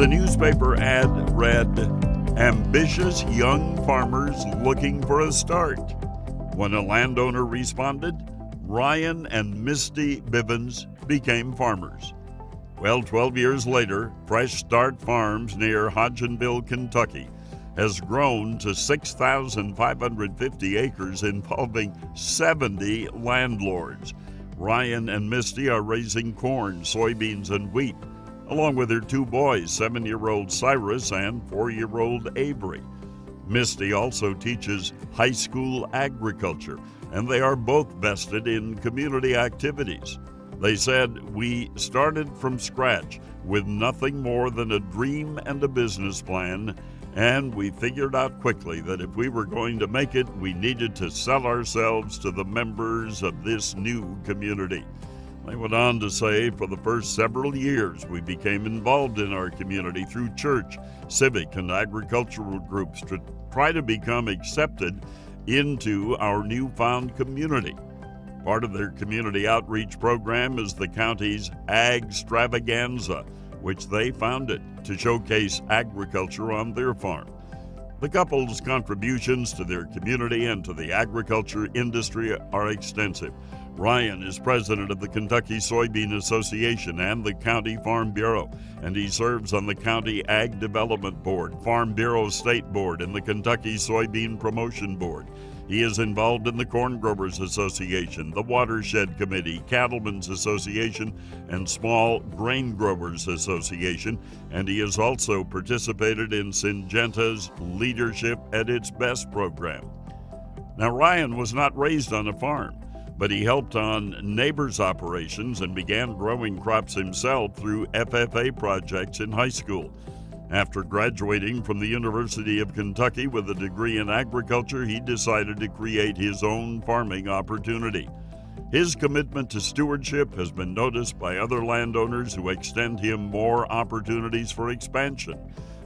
The newspaper ad read, "Ambitious young farmers looking for a start." When a landowner responded, Ryan and Misty Bivens became farmers. Well, 12 years later, Fresh Start Farms near Hodgenville, Kentucky, has grown to 6,550 acres involving 70 landlords. Ryan and Misty are raising corn, soybeans, and wheat, along with their two boys, 7-year-old Cyrus and 4-year-old Avery. Misty also teaches high school agriculture, and they are both vested in community activities. They said, "We started from scratch with nothing more than a dream and a business plan, and we figured out quickly that if we were going to make it, we needed to sell ourselves to the members of this new community." They went on to say, "For the first several years, we became involved in our community through church, civic, and agricultural groups to try to become accepted into our newfound community." Part of their community outreach program is the county's Ag-stravaganza, which they founded to showcase agriculture on their farm. The couple's contributions to their community and to the agriculture industry are extensive. Ryan is president of the Kentucky Soybean Association and the County Farm Bureau, and he serves on the County Ag Development Board, Farm Bureau State Board, and the Kentucky Soybean Promotion Board. He is involved in the Corn Growers Association, the Watershed Committee, Cattlemen's Association, and Small Grain Growers Association, and he has also participated in Syngenta's Leadership at Its Best program. Now, Ryan was not raised on a farm, but he helped on neighbors' operations and began growing crops himself through FFA projects in high school. After graduating from the University of Kentucky with a degree in agriculture, he decided to create his own farming opportunity. His commitment to stewardship has been noticed by other landowners who extend him more opportunities for expansion.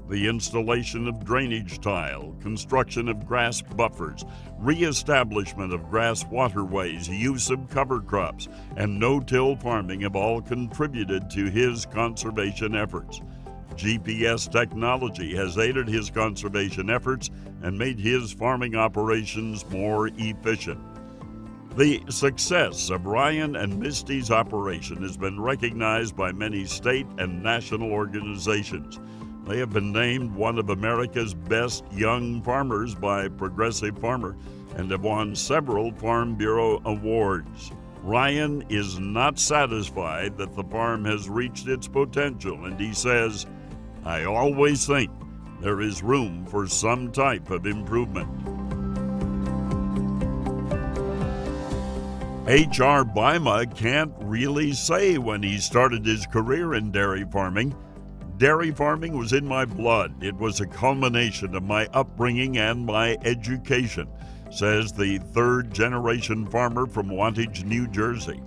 The installation of drainage tile, construction of grass buffers, reestablishment of grass waterways, use of cover crops, and no-till farming have all contributed to his conservation efforts. GPS technology has aided his conservation efforts and made his farming operations more efficient. The success of Ryan and Misty's operation has been recognized by many state and national organizations. They have been named one of America's best young farmers by Progressive Farmer and have won several Farm Bureau awards. Ryan is not satisfied that the farm has reached its potential, and he says, "I always think there is room for some type of improvement." H.R. Bima can't really say when he started his career in dairy farming. "Dairy farming was in my blood. It was a culmination of my upbringing and my education," says the third-generation farmer from Wantage, New Jersey.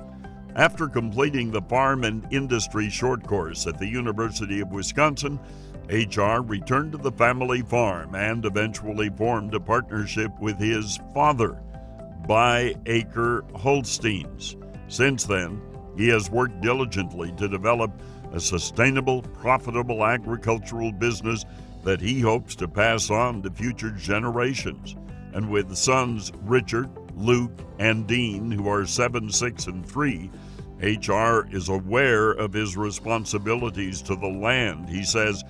After completing the Farm and Industry short course at the University of Wisconsin, H.R. returned to the family farm and eventually formed a partnership with his father, By Acre Holsteins. Since then, he has worked diligently to develop a sustainable, profitable agricultural business that he hopes to pass on to future generations. And with sons Richard, Luke, and Dean, who are 7, 6, and 3, H.R. is aware of his responsibilities to the land. He says,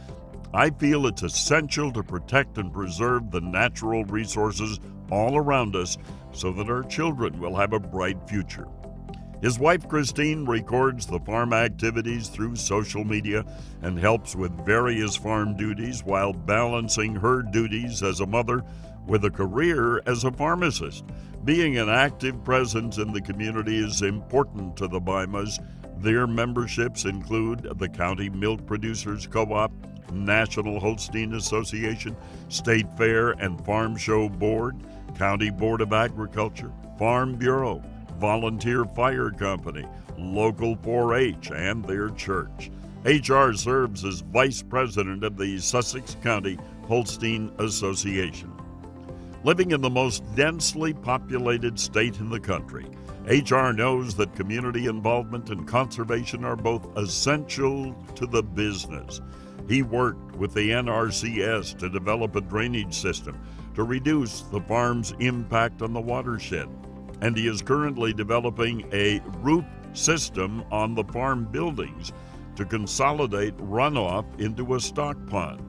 "I feel it's essential to protect and preserve the natural resources all around us so that our children will have a bright future." His wife Christine records the farm activities through social media and helps with various farm duties while balancing her duties as a mother with a career as a pharmacist. Being an active presence in the community is important to the Bimas. Their memberships include the County Milk Producers Co-op, National Holstein Association, State Fair and Farm Show Board, County Board of Agriculture, Farm Bureau, Volunteer Fire Company, Local 4-H, and their church. H.R. serves as Vice President of the Sussex County Holstein Association. Living in the most densely populated state in the country, H.R. knows that community involvement and conservation are both essential to the business. He worked with the NRCS to develop a drainage system to reduce the farm's impact on the watershed, and he is currently developing a roof system on the farm buildings to consolidate runoff into a stock pond.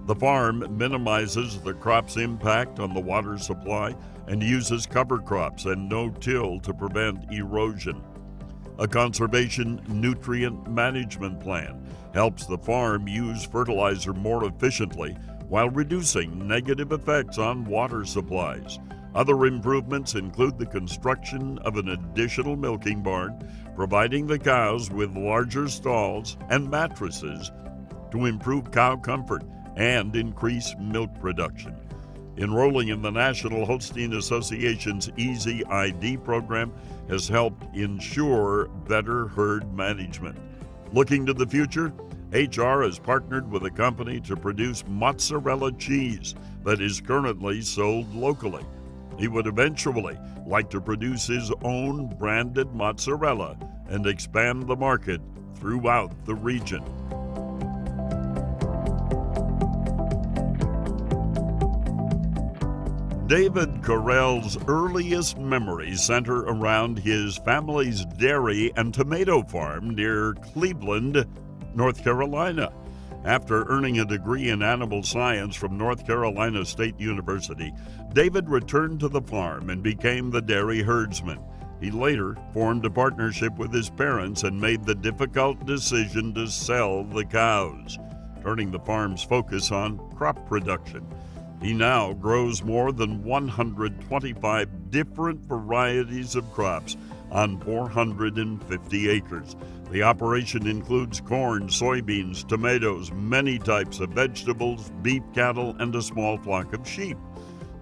The farm minimizes the crop's impact on the water supply and uses cover crops and no-till to prevent erosion. A conservation nutrient management plan helps the farm use fertilizer more efficiently while reducing negative effects on water supplies. Other improvements include the construction of an additional milking barn, providing the cows with larger stalls and mattresses to improve cow comfort and increase milk production. Enrolling in the National Holstein Association's Easy ID program has helped ensure better herd management. Looking to the future, HR has partnered with a company to produce mozzarella cheese that is currently sold locally. He would eventually like to produce his own branded mozzarella and expand the market throughout the region. David Carell's earliest memories center around his family's dairy and tomato farm near Cleveland, North Carolina. After earning a degree in animal science from North Carolina State University, David returned to the farm and became the dairy herdsman. He later formed a partnership with his parents and made the difficult decision to sell the cows, turning the farm's focus on crop production. He now grows more than 125 different varieties of crops on 450 acres. The operation includes corn, soybeans, tomatoes, many types of vegetables, beef cattle, and a small flock of sheep.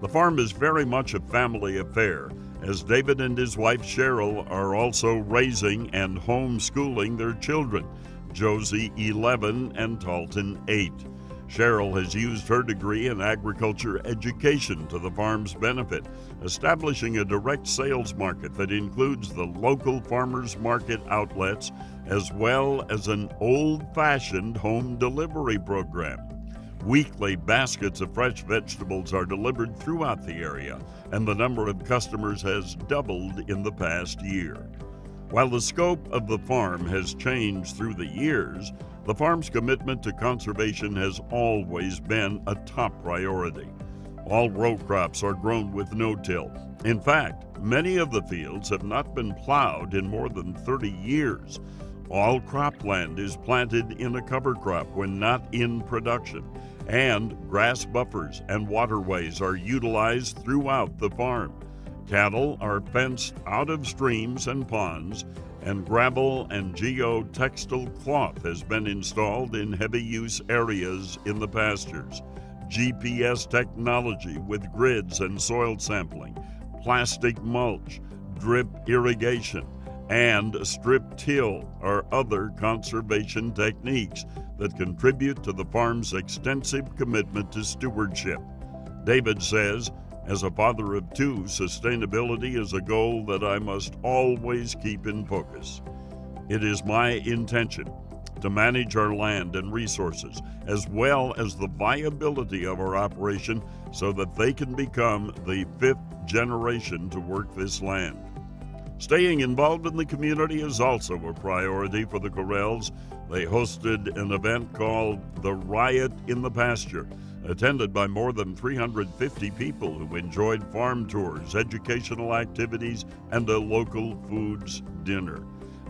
The farm is very much a family affair, as David and his wife Cheryl are also raising and homeschooling their children, Josie 11 and Talton 8. Cheryl has used her degree in agriculture education to the farm's benefit, establishing a direct sales market that includes the local farmers market outlets as well as an old-fashioned home delivery program. Weekly baskets of fresh vegetables are delivered throughout the area, and the number of customers has doubled in the past year. While the scope of the farm has changed through the years, the farm's commitment to conservation has always been a top priority. All row crops are grown with no-till. In fact, many of the fields have not been plowed in more than 30 years. All cropland is planted in a cover crop when not in production, and grass buffers and waterways are utilized throughout the farm. Cattle are fenced out of streams and ponds, and gravel and geotextile cloth has been installed in heavy-use areas in the pastures. GPS technology with grids and soil sampling, plastic mulch, drip irrigation, and strip till are other conservation techniques that contribute to the farm's extensive commitment to stewardship. David says, "As a father of two, sustainability is a goal that I must always keep in focus. It is my intention to manage our land and resources, as well as the viability of our operation, so that they can become the fifth generation to work this land." Staying involved in the community is also a priority for the Carells. They hosted an event called The Riot in the Pasture, attended by more than 350 people who enjoyed farm tours, educational activities, and a local foods dinner.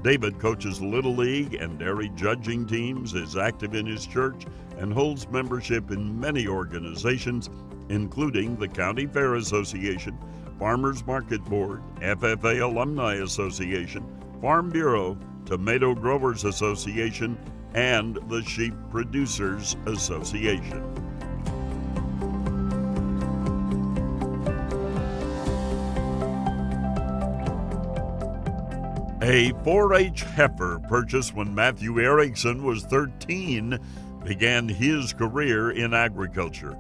David coaches Little League and dairy judging teams, is active in his church, and holds membership in many organizations, including the County Fair Association, Farmers Market Board, FFA Alumni Association, Farm Bureau, Tomato Growers Association, and the Sheep Producers Association. A 4-H heifer purchased when Matthew Erickson was 13 began his career in agriculture.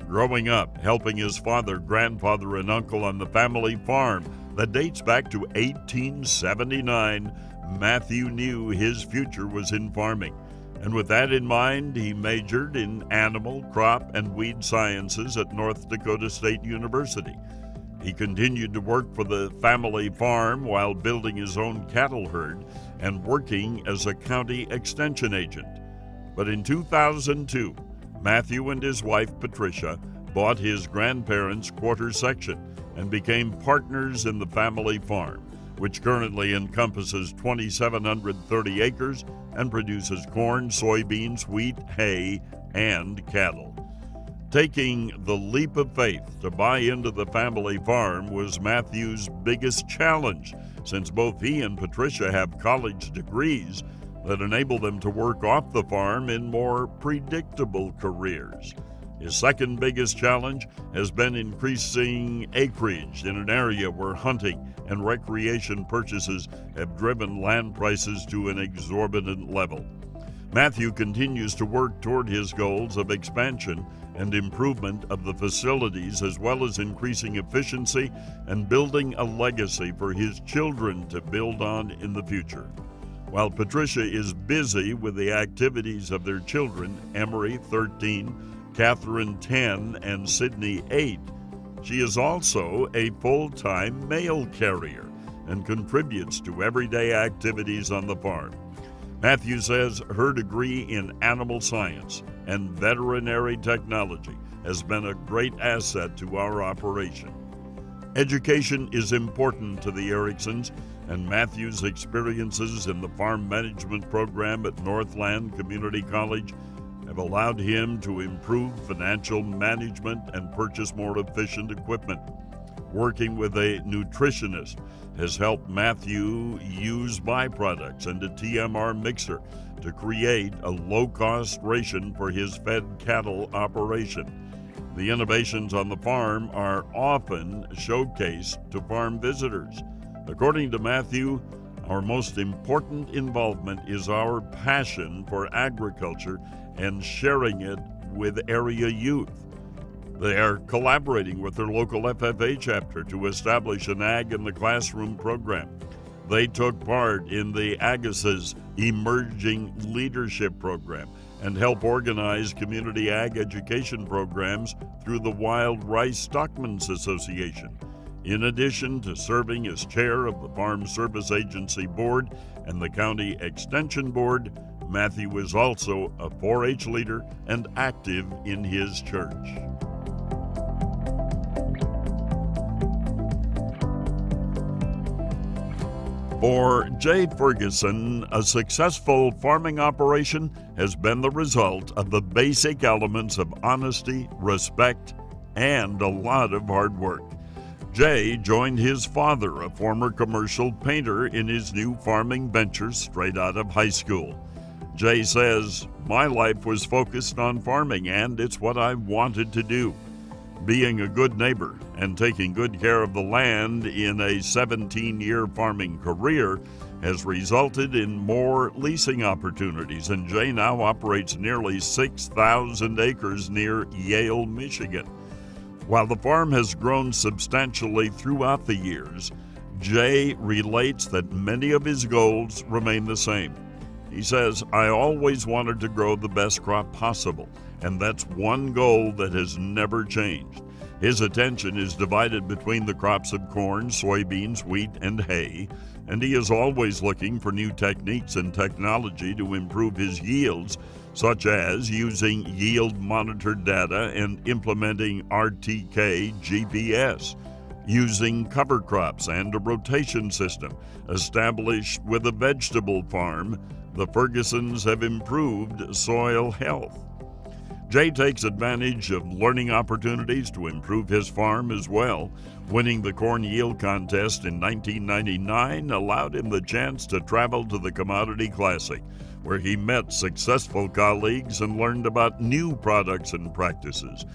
Growing up, helping his father, grandfather, and uncle on the family farm that dates back to 1879, Matthew knew his future was in farming. And with that in mind, he majored in animal, crop, and weed sciences at North Dakota State University. He continued to work for the family farm while building his own cattle herd and working as a county extension agent. But in 2002, Matthew and his wife, Patricia, bought his grandparents' quarter section and became partners in the family farm, which currently encompasses 2,730 acres and produces corn, soybeans, wheat, hay, and cattle. Taking the leap of faith to buy into the family farm was Matthew's biggest challenge, since both he and Patricia have college degrees that enable them to work off the farm in more predictable careers. His second biggest challenge has been increasing acreage in an area where hunting and recreation purchases have driven land prices to an exorbitant level. Matthew continues to work toward his goals of expansion and improvement of the facilities, as well as increasing efficiency and building a legacy for his children to build on in the future. While Patricia is busy with the activities of their children, Emery, 13, Catherine, 10, and Sydney, 8, she is also a full-time mail carrier and contributes to everyday activities on the farm. Matthew says her degree in animal science and veterinary technology has been a great asset to our operation. Education is important to the Ericksons, and Matthew's experiences in the farm management program at Northland Community College have allowed him to improve financial management and purchase more efficient equipment. Working with a nutritionist has helped Matthew use byproducts and a TMR mixer to create a low-cost ration for his fed cattle operation. The innovations on the farm are often showcased to farm visitors. According to Matthew, our most important involvement is our passion for agriculture and sharing it with area youth. They are collaborating with their local FFA chapter to establish an Ag in the Classroom program. They took part in the Agassiz Emerging Leadership Program and help organize community ag education programs through the Wild Rice Stockmen's Association. In addition to serving as chair of the Farm Service Agency Board and the County Extension Board, Matthew is also a 4-H leader and active in his church. For Jay Ferguson, a successful farming operation has been the result of the basic elements of honesty, respect, and a lot of hard work. Jay joined his father, a former commercial painter, in his new farming ventures straight out of high school. Jay says, "My life was focused on farming, and it's what I wanted to do. Being a good neighbor and taking good care of the land in a 17-year farming career has resulted in more leasing opportunities, and Jay now operates nearly 6,000 acres near Yale, Michigan. While the farm has grown substantially throughout the years, Jay relates that many of his goals remain the same. He says, "I always wanted to grow the best crop possible, and that's one goal that has never changed." His attention is divided between the crops of corn, soybeans, wheat, and hay, and he is always looking for new techniques and technology to improve his yields, such as using yield-monitored data and implementing RTK GPS, using cover crops and a rotation system established with a vegetable farm. The Fergusons have improved soil health. Jay takes advantage of learning opportunities to improve his farm as well. Winning the corn yield contest in 1999 allowed him the chance to travel to the Commodity Classic, where he met successful colleagues and learned about new products and practices.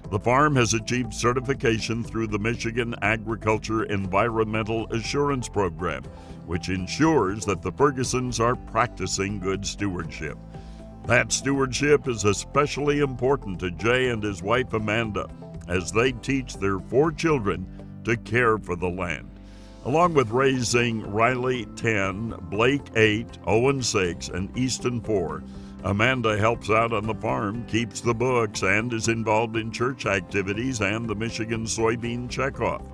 The farm has achieved certification through the Michigan Agriculture Environmental Assurance Program, which ensures that the Fergusons are practicing good stewardship. That stewardship is especially important to Jay and his wife Amanda as they teach their 4 children to care for the land. Along with raising Riley 10, Blake 8, Owen 6, and Easton 4, Amanda helps out on the farm, keeps the books, and is involved in church activities and the Michigan Soybean Checkoff.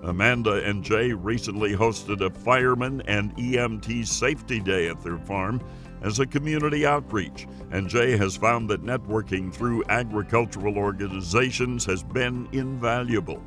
Amanda and Jay recently hosted a Fireman and EMT Safety Day at their farm as a community outreach, and Jay has found that networking through agricultural organizations has been invaluable.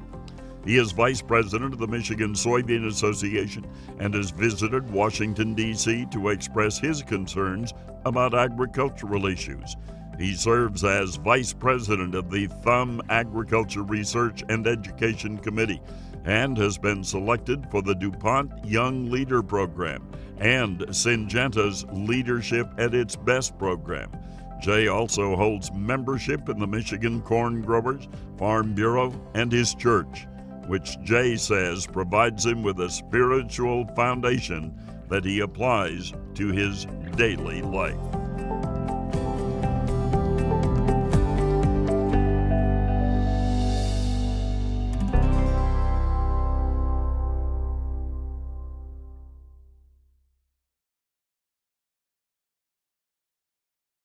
He is vice president of the Michigan Soybean Association and has visited Washington, D.C. to express his concerns about agricultural issues. He serves as vice president of the Thumb Agriculture Research and Education Committee and has been selected for the DuPont Young Leader Program and Syngenta's Leadership at its Best program. Jay also holds membership in the Michigan Corn Growers, Farm Bureau, and his church, which Jay says provides him with a spiritual foundation that he applies to his daily life.